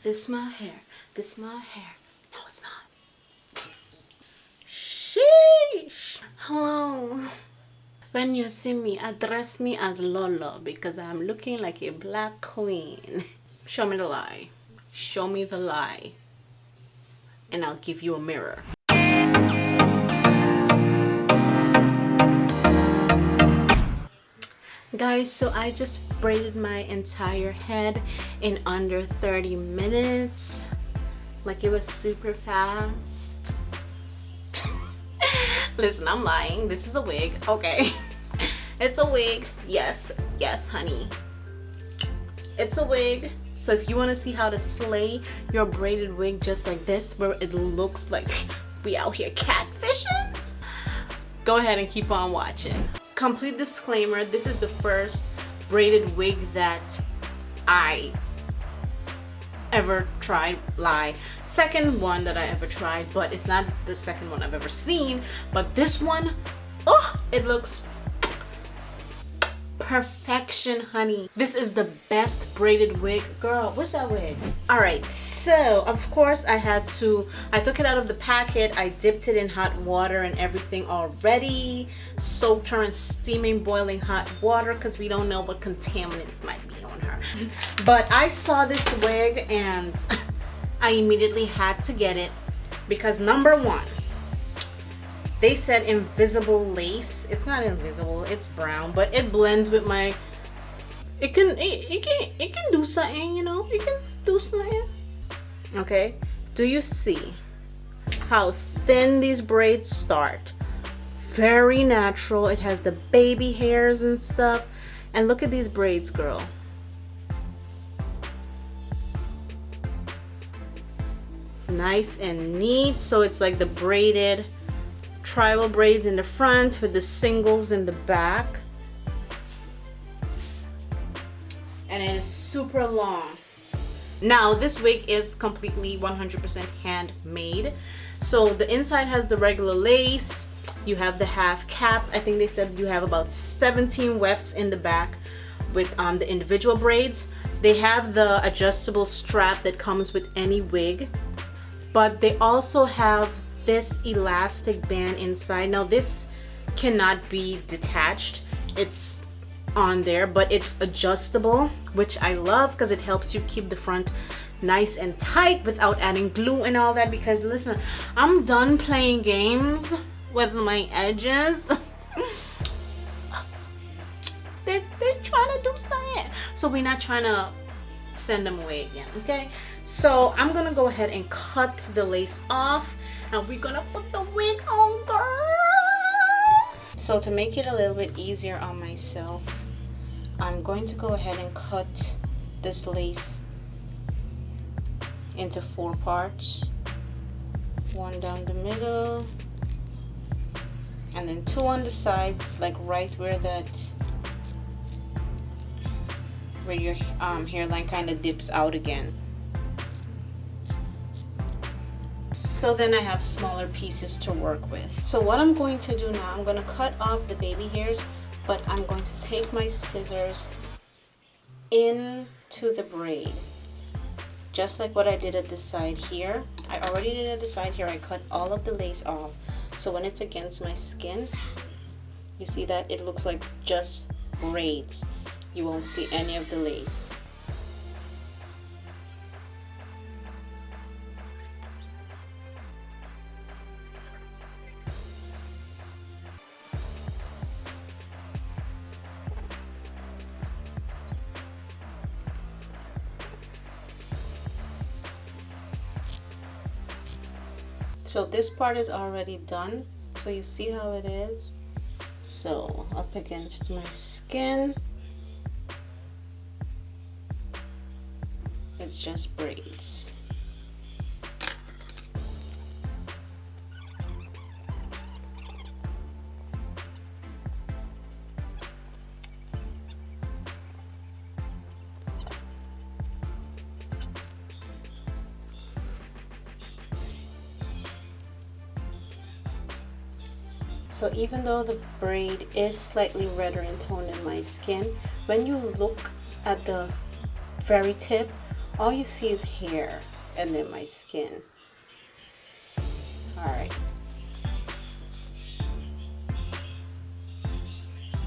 This my hair. This my hair. No, it's not. Sheesh. Hello. When you see me, address me as Lolo because I'm looking like a black queen. Show me the lie. Show me the lie. And I'll give you a mirror. Guys, so I just braided my entire head in under 30 minutes. Like it was super fast. Listen, I'm lying. This is a wig. Okay. It's a wig. Yes. Yes, honey. It's a wig. So if you want to see how to slay your braided wig just like this, where it looks like we out here catfishing, go ahead and keep on watching. Complete disclaimer, this is the first braided wig that I ever tried. Lie. Second one that I ever tried, but it's not the second one I've ever seen. But this one, oh, it looks perfection, honey. This is the best braided wig. Girl, where's that wig? All right, so of course I took it out of the packet. I dipped it in hot water and everything already. Soaked her in steaming, boiling hot water because we don't know what contaminants might be on her. But I saw this wig and I immediately had to get it because number one, they said invisible lace. It's not invisible, it's brown, but it blends with my, it can do something, you know, it can do something. Okay, do you see how thin these braids start? Very natural. It has the baby hairs and stuff. And look at these braids, girl. Nice and neat. So it's like the braided tribal braids in the front with the singles in the back, and it is super long. Now this wig is completely 100% handmade. So the inside has the regular lace, you have the half cap. I think they said you have about 17 wefts in the back with the individual braids. They have the adjustable strap that comes with any wig, but they also have this elastic band inside. Now this cannot be detached, it's on there, but it's adjustable, which I love because it helps you keep the front nice and tight without adding glue and all that. Because listen, I'm done playing games with my edges. they're trying to do something, so we're not trying to send them away again. Okay, so I'm gonna go ahead and cut the lace off. Now we're gonna put the wig on, girl. So to make it a little bit easier on myself, I'm going to go ahead and cut this lace into 4 parts. 1 down the middle, and then 2 on the sides, like right where your hairline kind of dips out again. So then I have smaller pieces to work with. So what I'm going to do now, I'm going to cut off the baby hairs, but I'm going to take my scissors into the braid, just like what I did at the side here. I already did at the side here. I cut all of the lace off, so when it's against my skin, you see that it looks like just braids. You won't see any of the lace. So this part is already done, so you see how it is. So up against my skin, it's just braids. So even though the braid is slightly redder in tone in my skin, when you look at the very tip all you see is hair and then my skin. All right.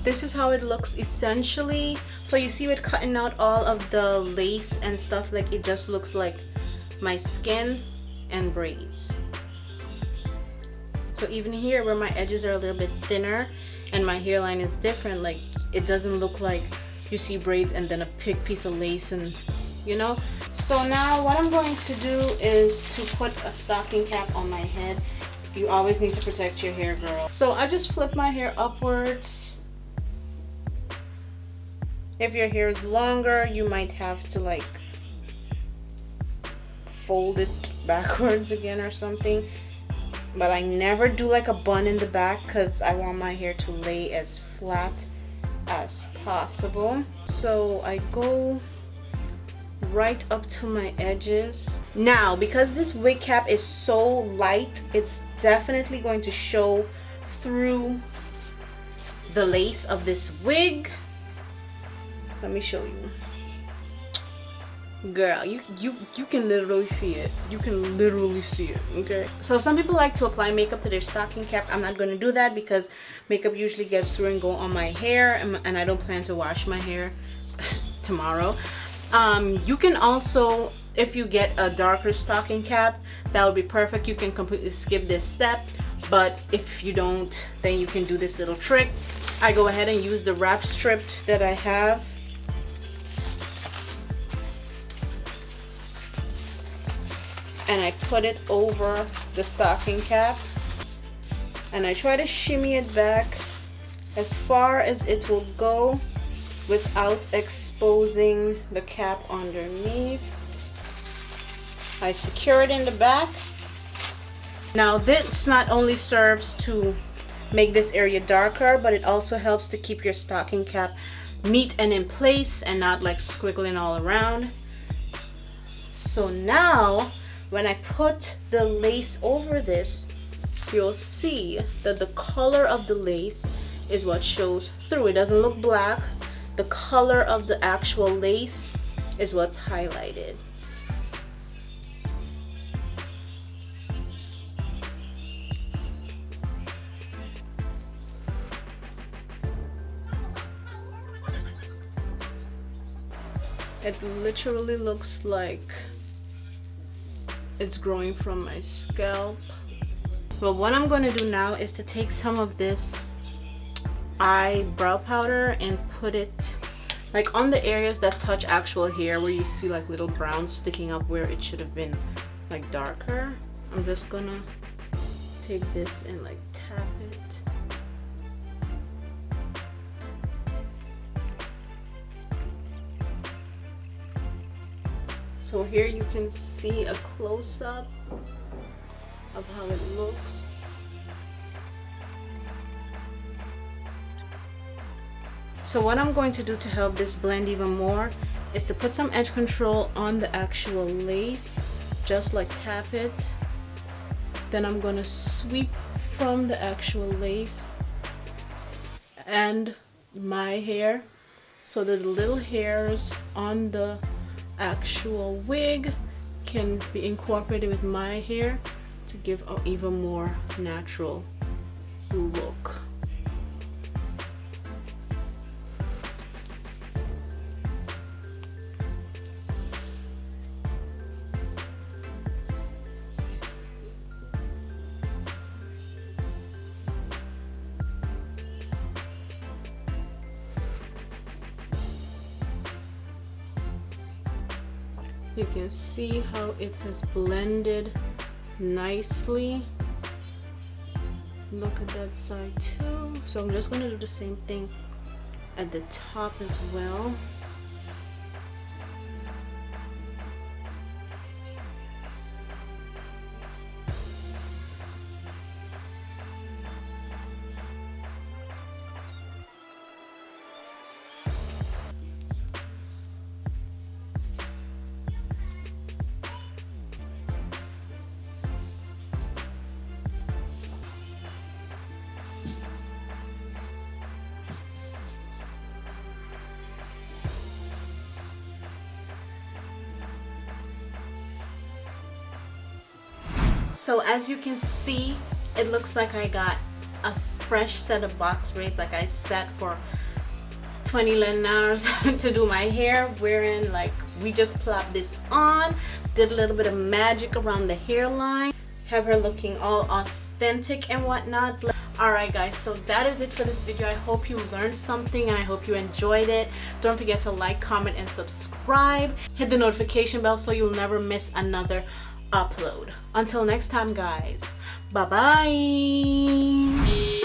This is how it looks essentially. So you see it cutting out all of the lace and stuff, like it just looks like my skin and braids. So even here where my edges are a little bit thinner and my hairline is different, like it doesn't look like you see braids and then a big piece of lace, and you know. So now what I'm going to do is to put a stocking cap on my head. You always need to protect your hair, girl. So I just flip my hair upwards. If your hair is longer, you might have to like fold it backwards again or something. But I never do like a bun in the back because I want my hair to lay as flat as possible. So I go right up to my edges. Now, because this wig cap is so light, it's definitely going to show through the lace of this wig. Let me show you. Girl, you can literally see it. You can literally see it, okay? So some people like to apply makeup to their stocking cap. I'm not going to do that because makeup usually gets through and go on my hair, and I don't plan to wash my hair tomorrow. You can also, if you get a darker stocking cap, that would be perfect. You can completely skip this step, but if you don't, then you can do this little trick. I go ahead and use the wrap strip that I have. And I put it over the stocking cap and I try to shimmy it back as far as it will go without exposing the cap underneath. I secure it in the back. Now this not only serves to make this area darker, but it also helps to keep your stocking cap neat and in place and not like squiggling all around. So now when I put the lace over this, you'll see that the color of the lace is what shows through. It doesn't look black. The color of the actual lace is what's highlighted. It literally looks like it's growing from my scalp. Well, what I'm going to do now is to take some of this eyebrow powder and put it like on the areas that touch actual hair, where you see like little browns sticking up where it should have been like darker. I'm just gonna take this and like tap it. So here you can see a close-up of how it looks. So what I'm going to do to help this blend even more is to put some edge control on the actual lace, just like tap it. Then I'm going to sweep from the actual lace and my hair so that the little hairs on the actual wig can be incorporated with my hair to give an even more natural look. You can see how it has blended nicely. Look at that side too. So I'm just going to do the same thing at the top as well. So as you can see, it looks like I got a fresh set of box braids like I set for 20 hours to do my hair, wherein like we just plopped this on, did a little bit of magic around the hairline, have her looking all authentic and whatnot. Alright guys, so that is it for this video. I hope you learned something and I hope you enjoyed it. Don't forget to like, comment, and subscribe. Hit the notification bell so you'll never miss another upload. Until next time guys, bye bye.